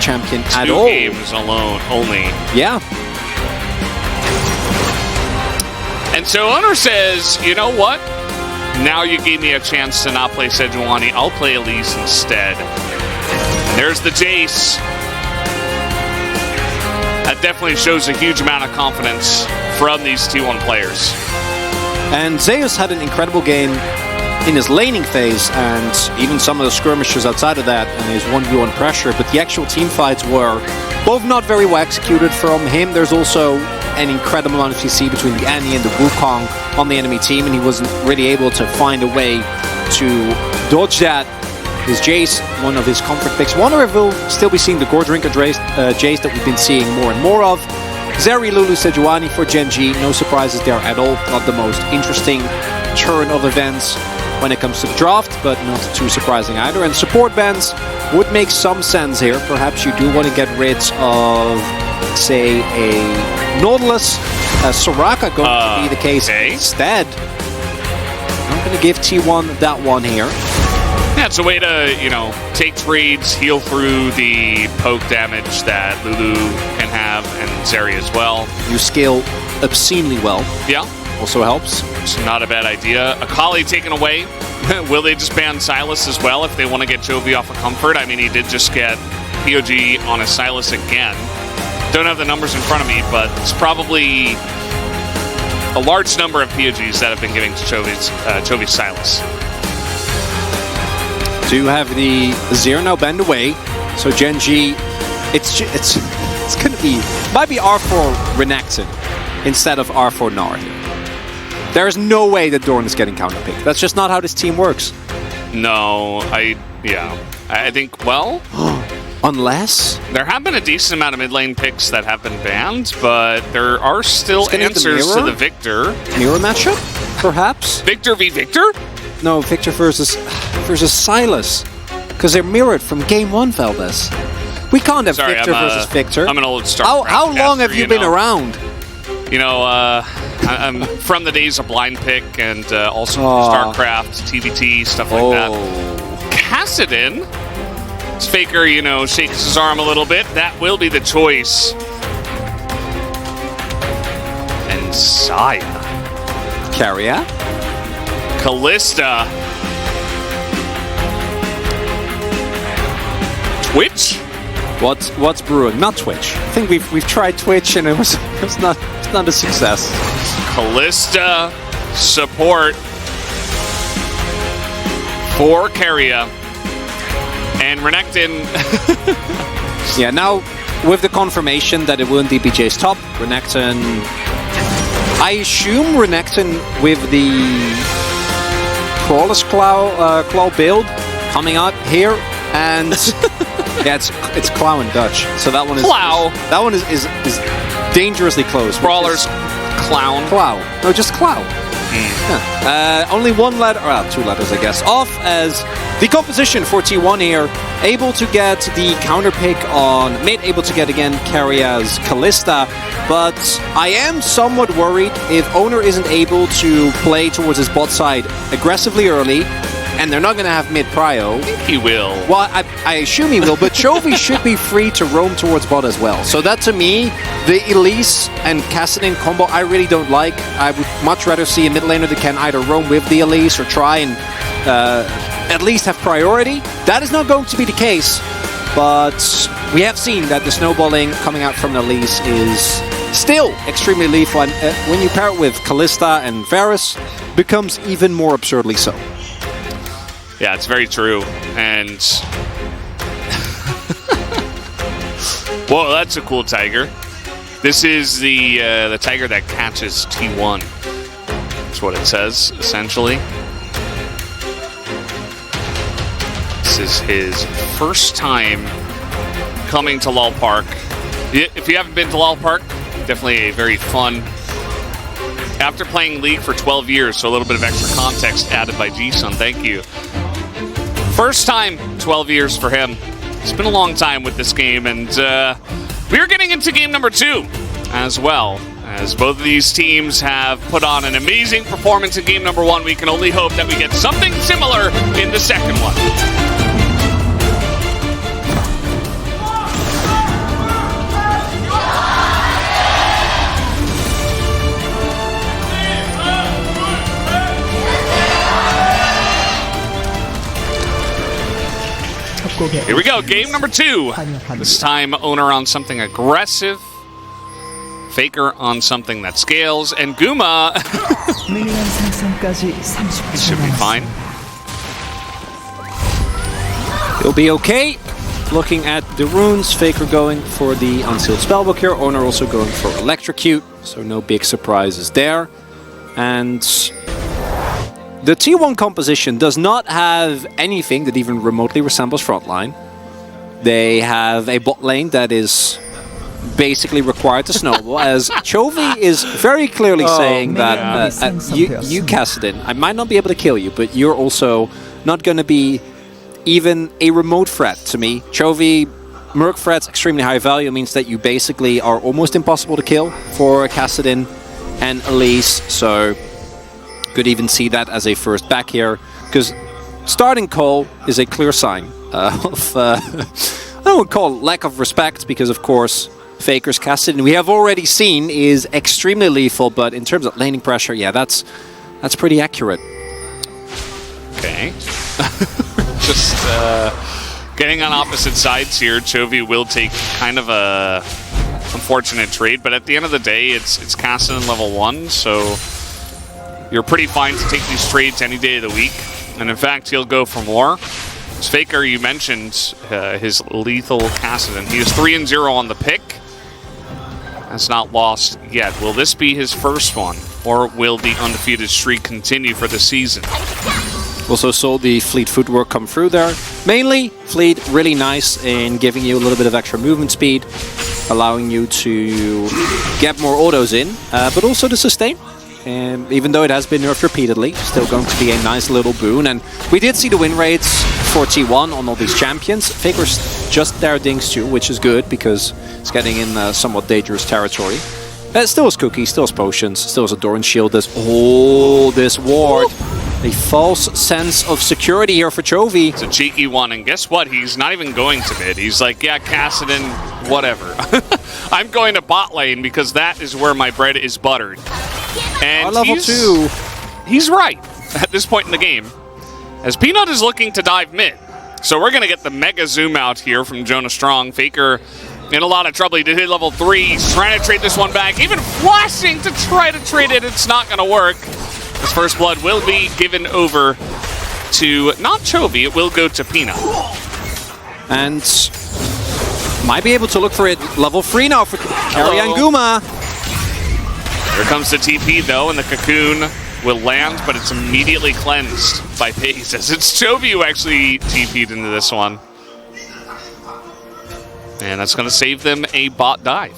champion at all. 2 games alone, only. Yeah. And so Owner says, you know what? Now you gave me a chance to not play Sejuani. I'll play Elise instead. And there's the Jace. That definitely shows a huge amount of confidence from these T1 players. And Zeus had an incredible game in his laning phase, and even some of the skirmishes outside of that, and his 1v1 pressure, but the actual team fights were both not very well executed from him. There's also an incredible amount of CC between the Annie and the Wukong on the enemy team, and he wasn't really able to find a way to dodge that. His Jace, one of his comfort picks. Wonder if we'll still be seeing the Gore Drinker Jace that we've been seeing more and more of. Zeri, Lulu, Sejuani for GenG. No surprises there at all. Not the most interesting turn of events when it comes to the draft, but not too surprising either. And support bans would make some sense here. Perhaps you do want to get rid of, say, a Nautilus. Soraka going to be the case instead. I'm going to give T1 that one here. Yeah, it's a way to, you know, take trades, heal through the poke damage that Lulu can have, and Zeri as well. You scale obscenely well. Yeah. Also helps. It's not a bad idea. Akali taken away. Will they just ban Sylas as well if they want to get Jovi off of comfort? I mean, he did just get POG on a Sylas again. Don't have the numbers in front of me, but it's probably a large number of POGs that have been giving to Jovi's Sylas. Do have the Zero now bend away, so GenG, it's gonna be, might be R4 Renekton instead of R4 Gnar. There is no way that Dorn is getting counterpicked. That's just not how this team works. No, I think, well, unless there have been a decent amount of mid lane picks that have been banned, but there are still answers to the Victor mirror matchup, perhaps. Victor v Victor. No, Victor versus Sylas, because they're mirrored from game 1, Valdez. We can't have Victor versus Victor. I'm an old StarCraft. How long have you been around? You know, I'm from the days of Blind Pick and also StarCraft, TVT, stuff like that. Kassadin, Faker, you know, shakes his arm a little bit. That will be the choice. And Saya. Carrier. Callista. Twitch? What's brewing? Not Twitch. I think we've tried Twitch and it's not a success. Callista support for Keria. And Renekton. Yeah, now with the confirmation that it will indeed be Jay's top, Renekton. I assume Renekton with the Crawler's Claw build coming out here, and yeah, it's Claw in Dutch, so that one is Claw. That one is dangerously close. Crawler's Clown. Claw. No, just Claw. Yeah. Only one letter, two letters, I guess, off as the composition for T1 here. Able to get the counter pick on mid, able to get again Carria's Callista, but I am somewhat worried if Owner isn't able to play towards his bot side aggressively early, and they're not going to have mid prio. I think he will. Well, I assume he will, but Chovy should be free to roam towards bot as well. So that, to me, the Elise and Kassadin combo, I really don't like. I would much rather see a mid laner that can either roam with the Elise or try and at least have priority. That is not going to be the case, but we have seen that the snowballing coming out from the Elise is still extremely lethal, and when you pair it with Callista and Varus, becomes even more absurdly so. Yeah, it's very true. And whoa, that's a cool tiger. This is the tiger that catches T1. That's what it says, essentially. This is his first time coming to LOL Park. If you haven't been to LOL Park, definitely a very fun. After playing League for 12 years, so a little bit of extra context added by G-Sun. Thank you. First time, 12 years for him. It's been a long time with this game, and we are getting into game number 2 as well. As both of these teams have put on an amazing performance in game number 1, we can only hope that we get something similar in the second one. Here we go, game number 2. This time, Owner on something aggressive, Faker on something that scales, and Guma should be fine. He'll be okay. Looking at the runes, Faker going for the Unsealed Spellbook here, Owner also going for Electrocute, so no big surprises there. And the T1 composition does not have anything that even remotely resembles Frontline. They have a bot lane that is basically required to snowball, as Chovy is very clearly saying that you Kassadin, I might not be able to kill you, but you're also not going to be even a remote threat to me. Chovy, Merc threats, extremely high value, means that you basically are almost impossible to kill for Kassadin and Elise, so could even see that as a first back here, because starting Cole is a clear sign of, I would call it lack of respect, because of course Faker's Kassadin, we have already seen, is extremely lethal, but in terms of laning pressure, yeah, that's pretty accurate. Okay. Just getting on opposite sides here. Chovy will take kind of a unfortunate trade, but at the end of the day, it's Kassadin level 1, so you're pretty fine to take these trades any day of the week. And in fact, he'll go for more. As Faker, you mentioned his lethal Kassadin. He is 3-0 on the pick. Has not lost yet. Will this be his first one, or will the undefeated streak continue for the season? Also saw the Fleet footwork come through there. Mainly, Fleet really nice in giving you a little bit of extra movement speed, allowing you to get more autos in, but also to sustain. And even though it has been nerfed repeatedly, still going to be a nice little boon. And we did see the win rates for T1 on all these champions. Faker's just there dings too, which is good because it's getting in somewhat dangerous territory. Still has cookies, still has potions, still has a Doran shield. There's all this ward. A false sense of security here for Chovy. It's a cheeky one, and guess what? He's not even going to mid. He's like, yeah, Kassadin, whatever. I'm going to bot lane because that is where my bread is buttered. And level 2. He's right at this point in the game, as Peanut is looking to dive mid. So we're going to get the mega zoom out here from Jonah Strong. Faker in a lot of trouble. He did hit level 3. He's trying to trade this one back, even flashing to try to trade it. It's not going to work. His first blood will be given over to, not Chovy, it will go to Peanut. And might be able to look for it level 3 now for Carry and Guma. Here comes the TP though, and the Cocoon will land, but it's immediately cleansed by Pace, as it's Chovy who actually TP'd into this one. And that's going to save them a bot dive.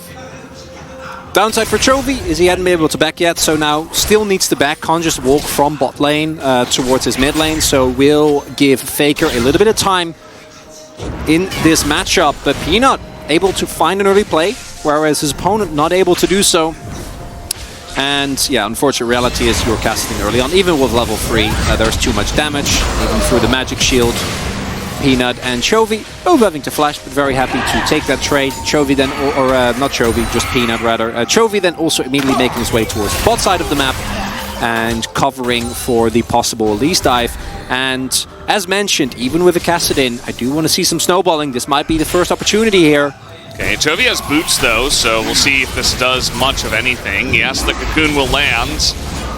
Downside for Chovy is he hadn't been able to back yet, so now still needs to back. Can't just walk from bot lane towards his mid lane, so we'll give Faker a little bit of time in this matchup. But Peanut able to find an early play, whereas his opponent not able to do so. And yeah, unfortunate reality is you're casting early on. Even with level 3, there's too much damage, even through the magic shield. Peanut and Chovy both having to flash, but very happy to take that trade. Chovy then, or not Chovy, just Peanut rather. Chovy then also immediately making his way towards the bot side of the map and covering for the possible Elise dive. And as mentioned, even with a Kassadin, I do want to see some snowballing. This might be the first opportunity here. Okay, Chovy has boots though, so we'll see if this does much of anything. Yes, the Cocoon will land.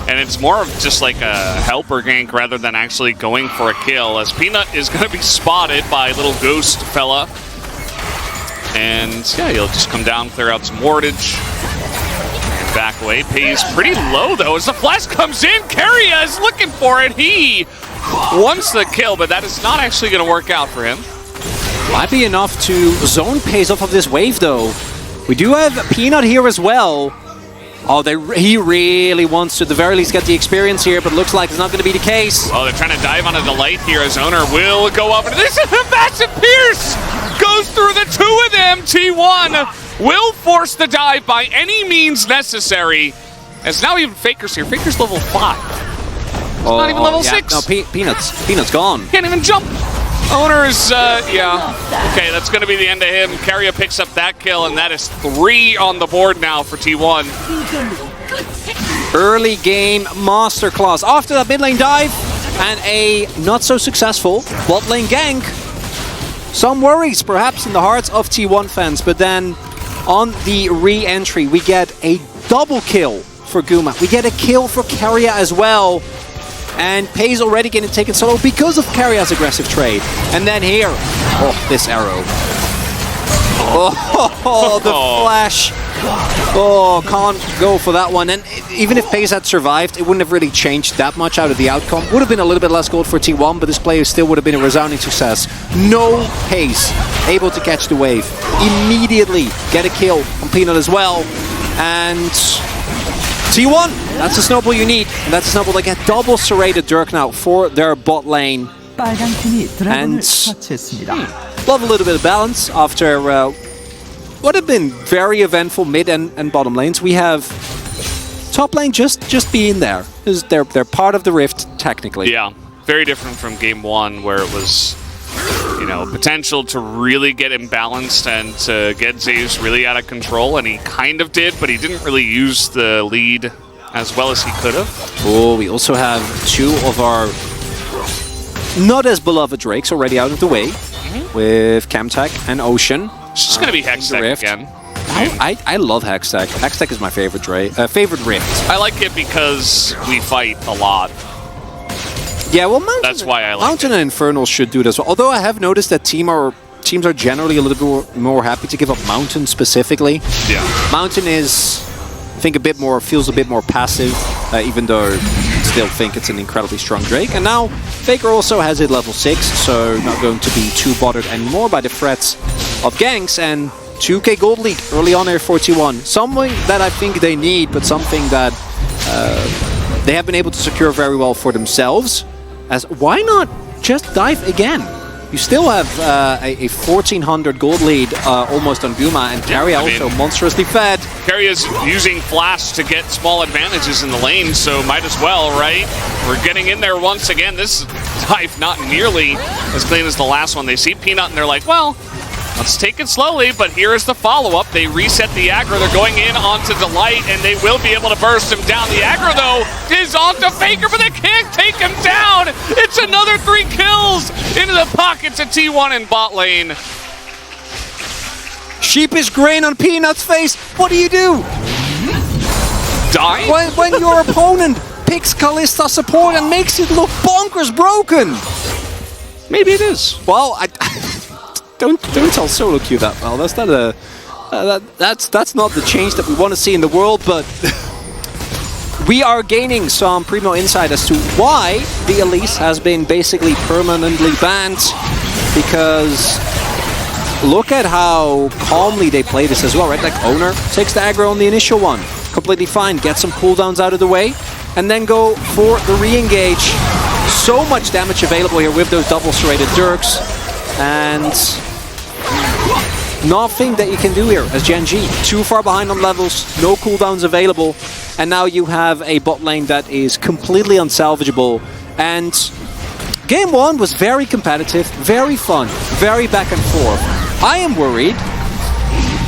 And it's more of just like a helper gank rather than actually going for a kill, as Peanut is going to be spotted by little ghost fella. And yeah, he'll just come down, clear out some wardage, and back away. Pays pretty low though as the flash comes in. Keria is looking for it. He wants the kill, but that is not actually going to work out for him. Might be enough to zone Pays off of this wave though. We do have Peanut here as well. Oh, he really wants to at the very least get the experience here, but looks like it's not going to be the case. Well, they're trying to dive on a delight here. His owner will go up. And this is a massive pierce! Goes through the two of them. T1 will force the dive by any means necessary. As now even Faker's here. Faker's level 5. He's not even level 6. No, Peanut's gone. Can't even jump. Owner is, yeah. Okay, that's going to be the end of him. Keria picks up that kill, and that is 3 on the board now for T1. Early game masterclass. After that mid lane dive and a not so successful bot lane gank, some worries perhaps in the hearts of T1 fans, but then on the re-entry we get a double kill for Guma. We get a kill for Keria as well. And Pei's already getting taken solo because of Keria's aggressive trade. And then here, oh, this arrow. Oh, the flash. Oh, can't go for that one. And even if Pei's had survived, it wouldn't have really changed that much out of the outcome. Would have been a little bit less gold for T1, but this play still would have been a resounding success. No Pei's able to catch the wave. Immediately get a kill on Peanut as well. And T1, that's the snowball you need. And that's the snowball they get double serrated Dirk now for their bot lane. And love a little bit of balance after what have been very eventful mid and bottom lanes. We have top lane just being there. They're part of the rift technically. Yeah, very different from game one where it was, you know, potential to really get imbalanced and to get Zeus really out of control, and he kind of did, but he didn't really use the lead as well as he could have. Oh, we also have two of our not as beloved Drakes already out of the way with Camtech and Ocean. It's just going to be Hextech again. I love Hextech. Hextech is my favorite Rift. I like it because we fight a lot. Yeah, well, that's why I like Mountain and Infernal should do this. Although I have noticed that teams are generally a little bit more happy to give up Mountain specifically. Yeah, Mountain is, I think, feels a bit more passive, even though I still think it's an incredibly strong Drake. And now Faker also has it level 6, so not going to be too bothered anymore by the threats of ganks. And 2k gold lead early on Air 41. Something that I think they need, but something that they have been able to secure very well for themselves. As why not just dive again? You still have a 1400 gold lead almost on Guma, and Keria also monstrously fed. Keria's using Flash to get small advantages in the lane, so might as well, right? We're getting in there once again. This dive not nearly as clean as the last one. They see Peanut and they're like, well, let's take it slowly, but here is the follow-up. They reset the aggro. They're going in onto Delight, and they will be able to burst him down. The aggro, though, is onto Faker, but they can't take him down. It's another 3 kills into the pockets of T1 in bot lane. Sheepish grain on Peanut's face. What do? Die? When your opponent picks Kalista support and makes it look bonkers broken. Maybe it is. Well, Don't tell solo queue that well. That's not that's not the change that we want to see in the world. But we are gaining some primo insight as to why the Elise has been basically permanently banned. Because look at how calmly they play this as well, right? Like Owner takes the aggro on the initial one, completely fine, get some cooldowns out of the way, and then go for the re-engage. So much damage available here with those double serrated Dirks. And nothing that you can do here as GenG. Too far behind on levels, no cooldowns available, and now you have a bot lane that is completely unsalvageable. And game one was very competitive, very fun, very back and forth. I am worried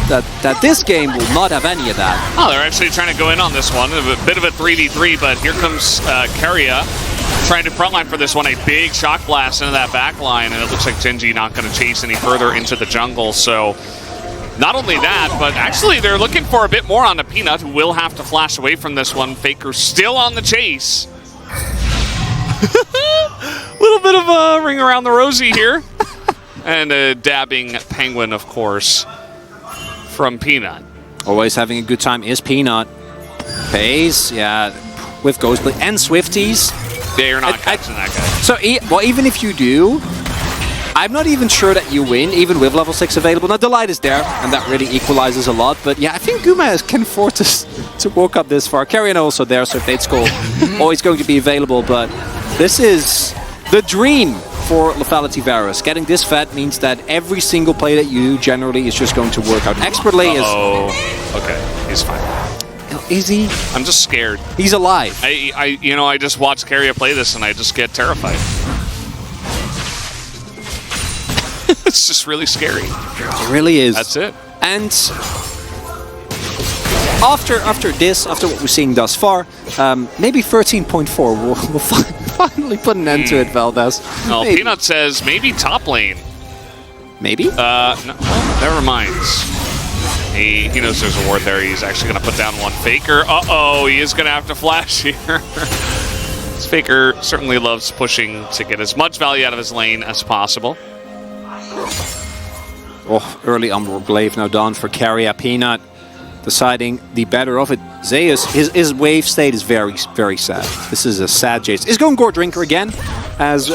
that this game will not have any of that. Oh, they're actually trying to go in on this one. A bit of a 3v3, but here comes Keria trying to frontline for this one. A big shock blast into that back line, and it looks like GenG not going to chase any further into the jungle. So not only that, but actually they're looking for a bit more on the Peanut, who will have to flash away from this one. Faker still on the chase. Little bit of a ring around the rosy here. And a dabbing penguin, of course, from Peanut. Always having a good time is Peanut. Pays, yeah, with Ghostblade and Swifties. Yeah, you're not catching that guy. So, well, even if you do, I'm not even sure that you win, even with level 6 available. Now, Delight is there, and that really equalizes a lot. But yeah, I think Guma can afford to walk up this far. Carrion also there, so if they'd score, always going to be available. But this is the dream for Lethality Varus. Getting this fat means that every single play that you do generally is just going to work out expertly. Okay, he's fine. Is he? I'm just scared. He's alive. I just watch Keria play this and I just get terrified. It's just really scary. It really is. That's it. And after what we're seeing thus far, maybe 13.4 will finally put an end to it, Valdez. No, Peanut says maybe top lane. Maybe? No, well, never mind. He knows there's a ward there. He's actually going to put down one Faker. Uh-oh, he is going to have to flash here. This Faker certainly loves pushing to get as much value out of his lane as possible. Oh, early Umbral Glaive now done for Carrier. Peanut deciding the better of it. Zeus, his wave state is very, very sad. This is a sad Jace. Is going Gore Drinker again, as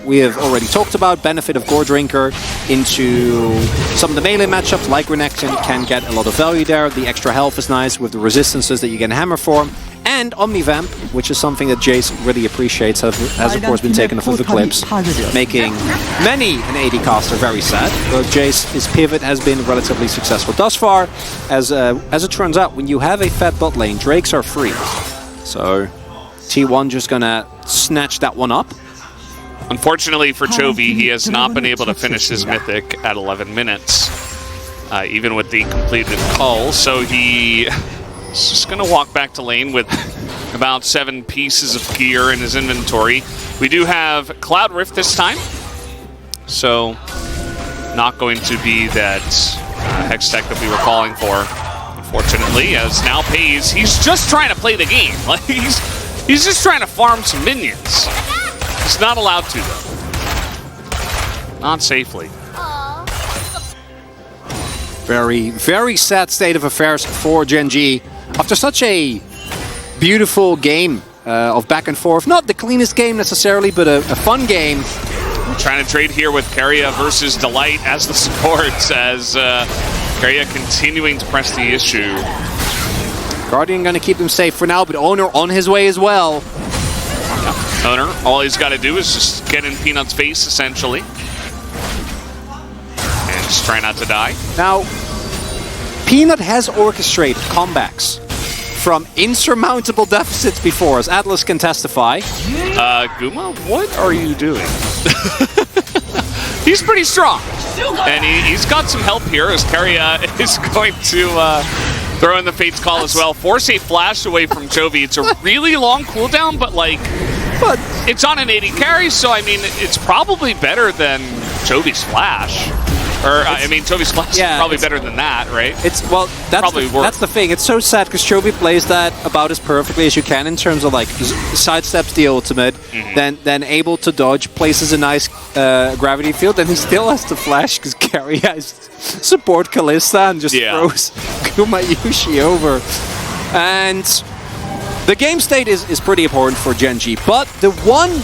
we have already talked about. Benefit of Gore Drinker into some of the melee matchups, like Renekton, can get a lot of value there. The extra health is nice with the resistances that you get in Hammer form. And Omnivamp, which is something that Jace really appreciates, has of course been taken off of the clips, making many an AD caster very sad. But Jace's pivot has been relatively successful thus far. As it turns out, when you have a fat bot lane, Drakes are free. So T1 just gonna snatch that one up. Unfortunately for Chovy, he has not been able to finish his Mythic at 11 minutes, even with the completed call. So he... He's just going to walk back to lane with about 7 pieces of gear in his inventory. We do have Cloud Rift this time, so not going to be that Hex Tech that we were calling for, unfortunately, as now Pays, he's just trying to play the game. Like he's just trying to farm some minions. He's not allowed to, though. Not safely. Very, very sad state of affairs for GenG. After such a beautiful game of back and forth, not the cleanest game necessarily, but a fun game. We're trying to trade here with Keria versus Delight as the supports, as Keria continuing to press the issue. Guardian going to keep them safe for now, but Owner on his way as well. Yeah. Owner, all he's got to do is just get in Peanut's face, essentially. And just try not to die. Now, Peanut has orchestrated comebacks from insurmountable deficits before, as Atlas can testify. Guma, what are you doing? He's pretty strong. And he's got some help here, as Keria is going to throw in the Fate's Call as well. Force a flash away from Chovy. It's a really long cooldown, but it's on an 80 carry, so I mean, it's probably better than Chovy's flash. Or, I mean, Chovy's flash is probably better than that, right? That's the thing. It's so sad because Chovy plays that about as perfectly as you can in terms of, like, sidesteps the ultimate, then able to dodge, places a nice gravity field, and he still has to flash because Carrie has support Kalista and just throws Kuma Yushi over. And the game state is pretty important for GenG, but the one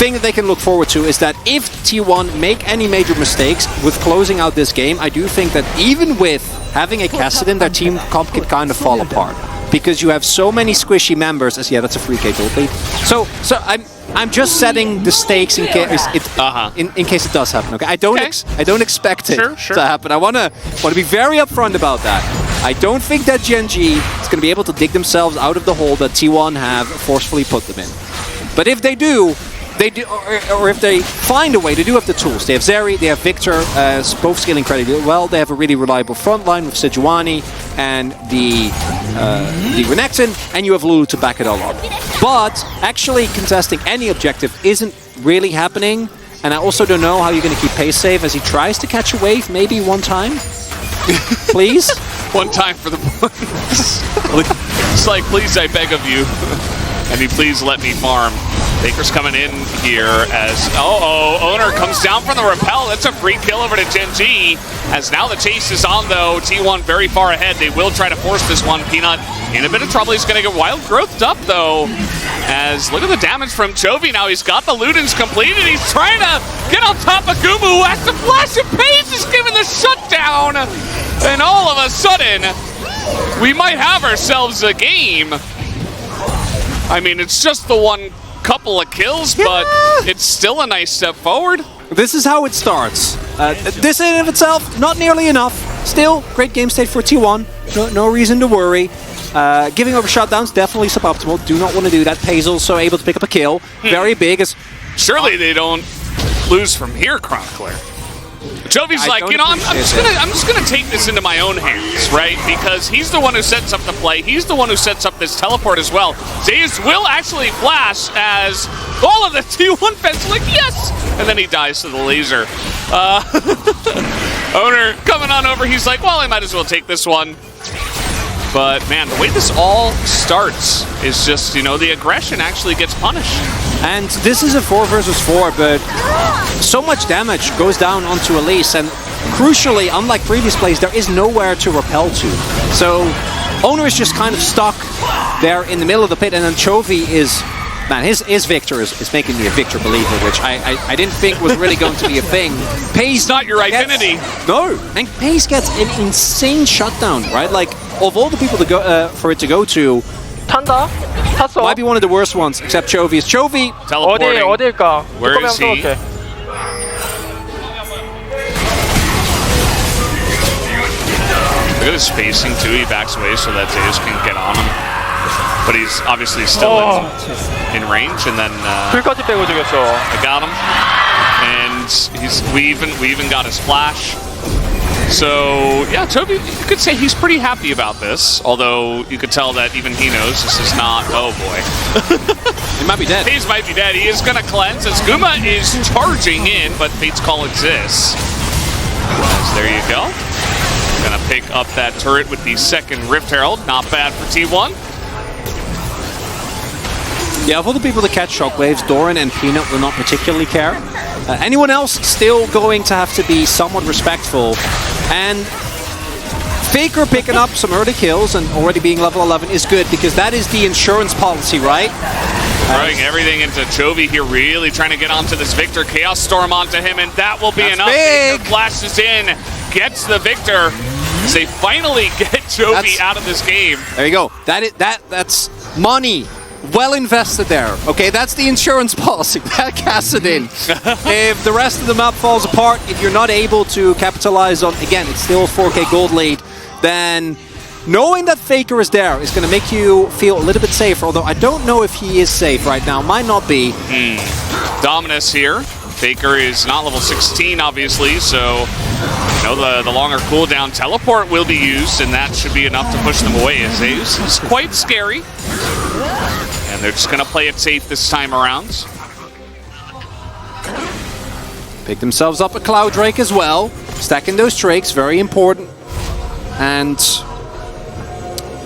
thing that they can look forward to is that if T1 make any major mistakes with closing out this game, I do think that even with having a Kassadin, their team comp can kind of fall apart. Because you have so many squishy members, as that's a free K gold. So I'm just setting the stakes in case in case it does happen. Okay, I don't expect it to happen. I want to be very upfront about that. I don't think that GenG is going to be able to dig themselves out of the hole that T1 have forcefully put them in. But if they do, or if they find a way, they do have the tools. They have Zeri, they have Victor, both scaling incredibly well. They have a really reliable front line with Sejuani and the Renekton, and you have Lulu to back it all up. But actually contesting any objective isn't really happening, and I also don't know how you're going to keep pace safe as he tries to catch a wave, maybe one time. Please? One time for the points. It's like, please, I beg of you. And he please let me farm. Baker's coming in here as, Owner comes down from the rappel. That's a free kill over to GenG. As now the chase is on, though. T1 very far ahead. They will try to force this one. Peanut in a bit of trouble. He's going to get wild growthed up, though. As, look at the damage from Chovy now. He's got the Ludens completed. He's trying to get on top of Gumu, who has to flash, and Paige is given the shutdown. And all of a sudden, we might have ourselves a game. I mean, it's just the one couple of kills, but it's still a nice step forward. This is how it starts. This in and of itself, not nearly enough. Still, great game state for T1. No reason to worry. Giving over shutdowns, definitely suboptimal. Do not want to do that. Paze also able to pick up a kill. Very big. Surely they don't lose from here, Chronicler. Jovi's like, you know, I'm just gonna take this into my own hands, right? Because he's the one who sets up the play. He's the one who sets up this teleport as well. Zeus will actually flash as all of the T1 fans are like, yes! And then he dies to the laser. Owner coming on over, he's like, well, I might as well take this one. But man, the way this all starts is just, you know, the aggression actually gets punished. And this is a 4 versus 4, but so much damage goes down onto Elise, and crucially, unlike previous plays, there is nowhere to repel to. So Owner is just kind of stuck there in the middle of the pit, and then Chovy is... Man, his Victor is making me a Victor believer, which I didn't think was really going to be a thing. Pace not your identity. No, and Pace gets an insane shutdown, right? Like, of all the people to go for it to go to, 탄다? 탔어. might be one of the worst ones, except Chovy. Is Chovy teleporting. 어딜까? Where is he? 생각해. Look at his spacing too. He backs away so that Zeus can get on him. But he's obviously still in range, and then 풀까지 빼고 죽였어. I got him, and we even got his flash. So yeah, Toby, you could say he's pretty happy about this. Although you could tell that even he knows this is not. Oh boy, he might be dead. He might be dead. He is gonna cleanse as Guma is charging in, but Fate's Call exists. As there you go. Gonna pick up that turret with the second Rift Herald. Not bad for T1. Yeah, of all the people that catch shockwaves, Doran and Peanut will not particularly care. Anyone else still going to have to be somewhat respectful. And Faker picking up some early kills and already being level 11 is good, because that is the insurance policy, right? Throwing everything into Chovy here, really trying to get onto this Victor. Chaos Storm onto him, and that will be enough. Victor flashes in, gets the Victor. They finally get Chovy out of this game. There you go. That's money. Well invested there. Okay, that's the insurance policy. That casts it in. If the rest of the map falls apart, if you're not able to capitalize on, again, it's still a 4K gold lead, then knowing that Faker is there is going to make you feel a little bit safer, although I don't know if he is safe right now. Might not be. Dominus here. Faker is not level 16, obviously, so you know, the longer cooldown teleport will be used, and that should be enough to push them away. As Zeus is quite scary. And they're just going to play it safe this time around. Pick themselves up a Cloud Drake as well. Stacking those Drakes, very important. And...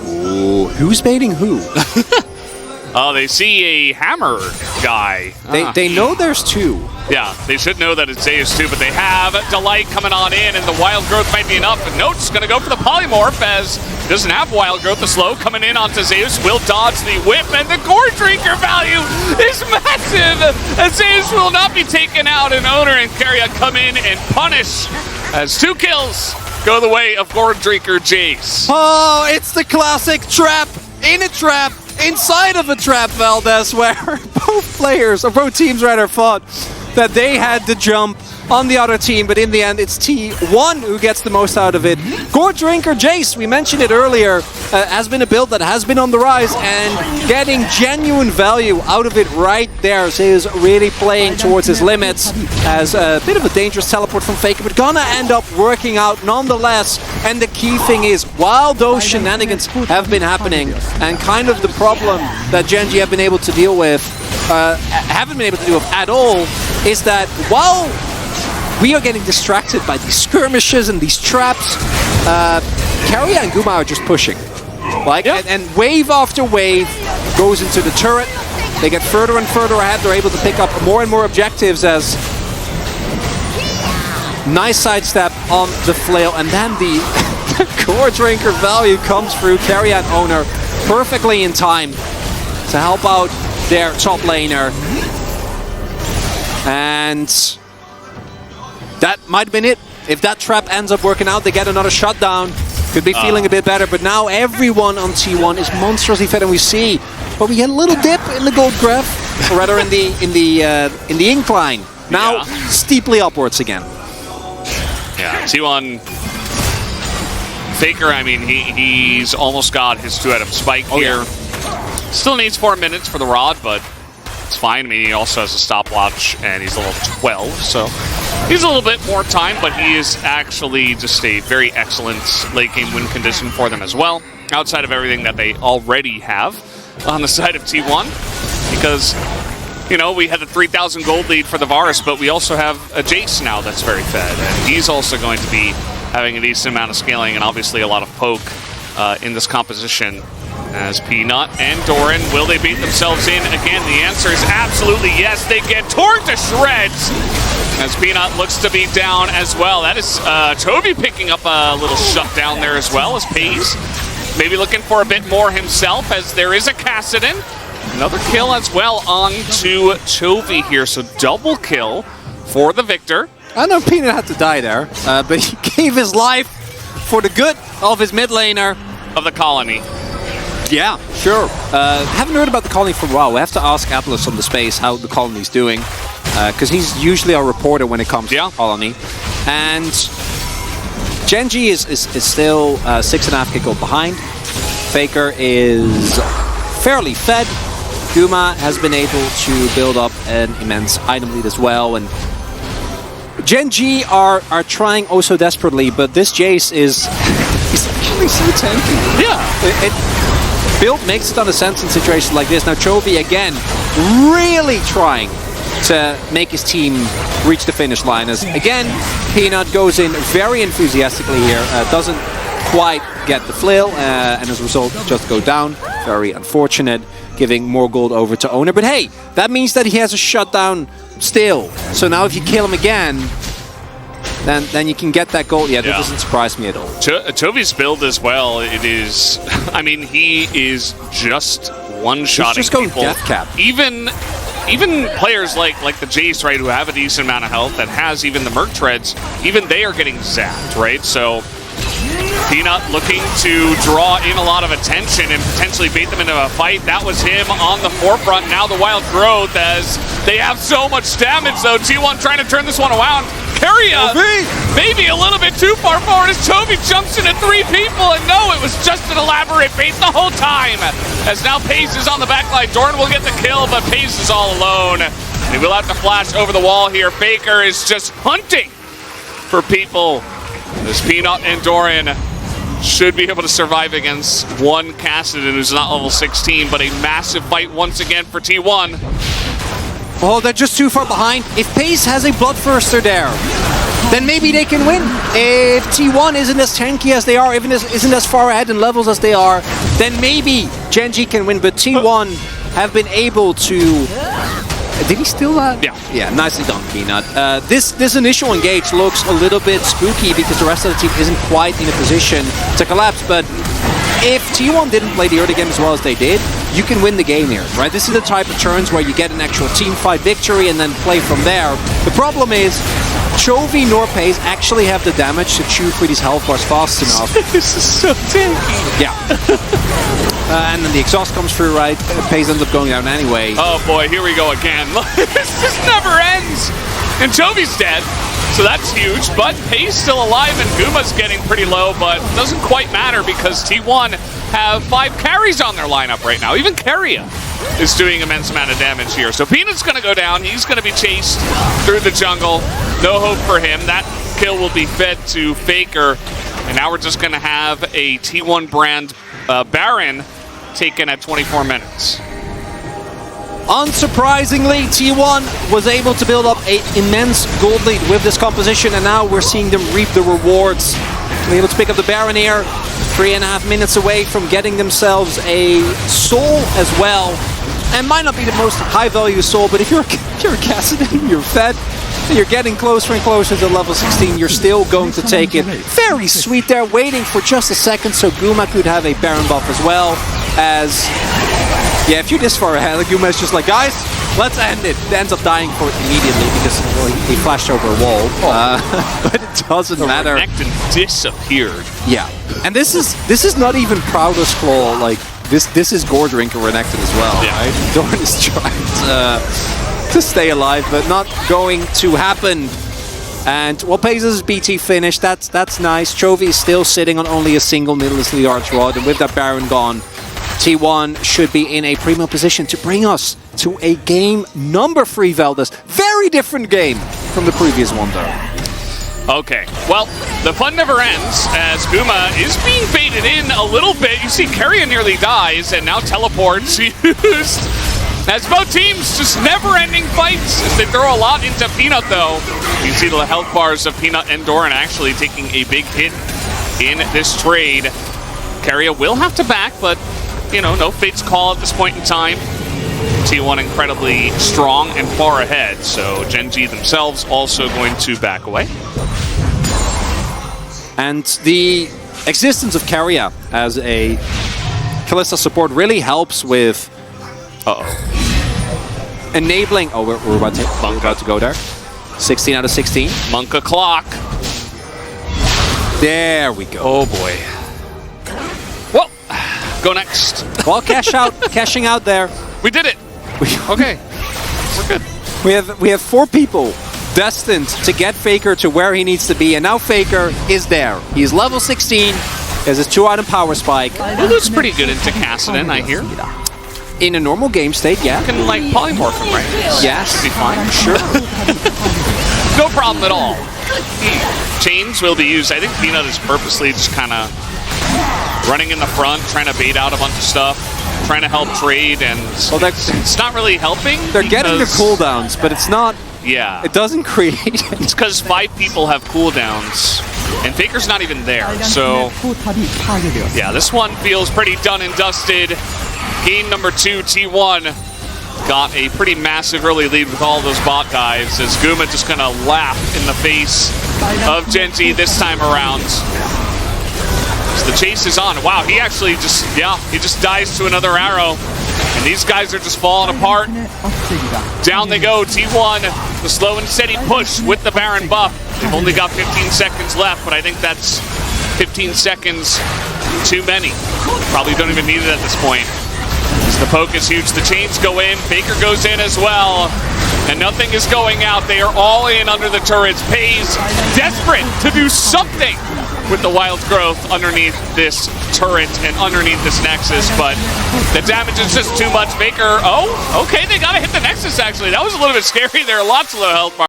Ooh, who's baiting who? Oh, they see a hammer guy. They know there's two. Yeah, they should know that it's Zeus too, but they have Delight coming on in, and the Wild Growth might be enough. And Note's going to go for the Polymorph, as he doesn't have Wild Growth. The slow coming in onto Zeus will dodge the whip, and the Gore Drinker value is massive, as Zeus will not be taken out, and Owner and Carriot come in and punish, as 2 kills go the way of Gore Drinker Jace. Oh, it's the classic trap in a trap inside of a trap, Valdez, where both players, or both teams rather, thought that they had the jump on the other team, but in the end it's T1 who gets the most out of it. Gore Drinker Jace, we mentioned it earlier, has been a build that has been on the rise and getting genuine value out of it right there. So he's really playing towards his limits as a bit of a dangerous teleport from Faker, but gonna end up working out nonetheless. And the key thing is, while those shenanigans have been happening, and kind of the problem that GenG have been able to deal with, haven't been able to deal with at all, is that while we are getting distracted by these skirmishes and these traps, Carrier and Guma are just pushing. Like, and wave after wave goes into the turret. They get further and further ahead. They're able to pick up more and more objectives, as nice sidestep on the flail, and then the Core Drinker value comes through. Carrier and Owner perfectly in time to help out their top laner. And that might have been it. If that trap ends up working out, they get another shutdown. Could be feeling a bit better, but now everyone on T1 is monstrously fed, and we see, but we get a little dip in the gold graph, or rather in the incline. Now steeply upwards again. Yeah, T1 Faker. I mean, he's almost got his 2-item spike here. Yeah. Still needs 4 minutes for the rod, but It's fine. I mean, he also has a stopwatch, and he's level 12, so he's a little bit more time, but he is actually just a very excellent late game win condition for them as well, outside of everything that they already have on the side of T1, because, you know, we had the 3,000 gold lead for the Varus, but we also have a Jace now that's very fed, and he's also going to be having a decent amount of scaling and obviously a lot of poke in this composition. As Peanut and Doran, will they beat themselves in? Again, the answer is absolutely yes. They get torn to shreds as Peanut looks to be down as well. That is Toby picking up a little shutdown there as well as Pays. Maybe looking for a bit more himself as there is a Kassadin. Another kill as well on to Toby here. So double kill for the victor. I know Peanut had to die there, but he gave his life for the good of his mid laner. Of the colony. Yeah, sure. Haven't heard about the colony for a while. We have to ask Atlas on the space how the colony's doing, because he's usually our reporter when it comes to colony. And GenG is still 6.5k gold behind. Faker is fairly fed. Guma has been able to build up an immense item lead as well, and GenG are trying oh so desperately, but this Jace is he's actually so tanky. Yeah. Build makes a ton of sense in situations like this. Now Chovy again really trying to make his team reach the finish line, as again Peanut goes in very enthusiastically here, doesn't quite get the flail, and as a result just go down. Very unfortunate, giving more gold over to Owner, but hey, that means that he has a shutdown still. So now if you kill him again, then you can get that gold. Yeah, that doesn't surprise me at all. Toby's build as well, it is, I mean, he is just one-shotting just going people. death cap. Even players like the Jace, right, who have a decent amount of health, that has even the Merc Treads, even they are getting zapped, right? So Peanut looking to draw in a lot of attention and potentially bait them into a fight. That was him on the forefront. Now the Wild Growth, as they have so much damage, though. T1 trying to turn this one around. Keria, maybe a little bit too far forward as Toby jumps into 3 people, and no, it was just an elaborate bait the whole time. As now Pays is on the backline. Doran will get the kill, but Pays is all alone. And he will have to flash over the wall here. Faker is just hunting for people. As Peanut and Doran should be able to survive against one Kassadin who's not level 16, but a massive fight once again for T1. Oh, they're just too far behind. If Pace has a Bloodthirster there, then maybe they can win. If T1 isn't as tanky as they are, even isn't as far ahead in levels as they are, then maybe GenG can win. But T1 have been able to... Did he steal that? Yeah. Yeah, nicely done, Peanut. This initial engage looks a little bit spooky because the rest of the team isn't quite in a position to collapse, but if T1 didn't play the early game as well as they did, you can win the game here, right? This is the type of turns where you get an actual team fight victory and then play from there. The problem is, Chovy nor Pays actually have the damage to chew through these health bars fast enough. This is so tanky. Yeah. And then the exhaust comes through, right? Pays ends up going down anyway. Oh boy, here we go again. This just never ends. And Chovy's dead, so that's huge. But Pays still alive, and Guma's getting pretty low, but doesn't quite matter because T1 have 5 carries on their lineup right now. Even Keria is doing immense amount of damage here. So Peanut's going to go down. He's going to be chased through the jungle. No hope for him. That kill will be fed to Faker. And now we're just going to have a T1 brand Baron taken at 24 minutes. Unsurprisingly, T1 was able to build up an immense gold lead with this composition, and now we're seeing them reap the rewards. They're able to pick up the Baron here, 3.5 minutes away from getting themselves a soul as well. And might not be the most high-value soul, but if you're a Kassadin, you're fed, and you're getting closer and closer to level 16, you're still going to take it. Very sweet there, waiting for just a second so Guma could have a Baron buff as well, as... Yeah, if you're this far ahead, Guma is just like, guys, let's end it. It ends up dying for it immediately because he flashed over a wall. But it doesn't matter. Renekton disappeared. Yeah, and this is not even Proudest Claw. Like this is Gordrink or Renekton as well. Yeah. Right? Dorn is trying to stay alive, but not going to happen. And well, Pays' BT finished. That's nice. Chovy is still sitting on only a single needlessly arch rod, and with that Baron gone, T1 should be in a primo position to bring us to a game number 3, Veldas. Very different game from the previous one, though. Okay, well, the fun never ends as Guma is being baited in a little bit. You see Carrion nearly dies, and now teleports used. As both teams, just never-ending fights as they throw a lot into Peanut, though. You see the health bars of Peanut and Doran actually taking a big hit in this trade. Carrion will have to back, but, you know, no fate's call at this point in time. T1 incredibly strong and far ahead, so GenG themselves also going to back away. And the existence of Carrier as a Kalista support really helps with enabling... Oh, we're about to go there. 16 out of 16. Monka clock. There we go. Oh boy. Well, go next. Well, cashing out there. We did it. Okay, we're good. We have 4 people destined to get Faker to where he needs to be, and now Faker is there. He's level 16. Has his 2-item power spike. Lulu's pretty good into Kassadin, I hear. In a normal game state, yeah. You can, like, polymorph him, right? Yes. Should be fine. Sure. No problem at all. Chains will be used. I think Peanut is purposely just kind of running in the front, trying to bait out a bunch of stuff, trying to help trade, and well, it's not really helping. They're getting the cooldowns, but it's not... Yeah. It doesn't create... It's because 5 people have cooldowns, and Faker's not even there, so... Yeah, this one feels pretty done and dusted. Game number 2, T1 got a pretty massive early lead with all those bot guys as Guma just kind of laughed in the face of GenG this time around. As the chase is on. Wow, he actually just, he just dies to another arrow. And these guys are just falling apart. Down they go, T1, the slow and steady push with the Baron buff. They've only got 15 seconds left, but I think that's 15 seconds too many. Probably don't even need it at this point. As the poke is huge, the chains go in, Faker goes in as well, and nothing is going out. They are all in under the turrets. Pays desperate to do something with the wild growth underneath this turret and underneath this Nexus, but the damage is just too much. Faker, oh, okay, they gotta hit the Nexus actually. That was a little bit scary there, lots of low health bars.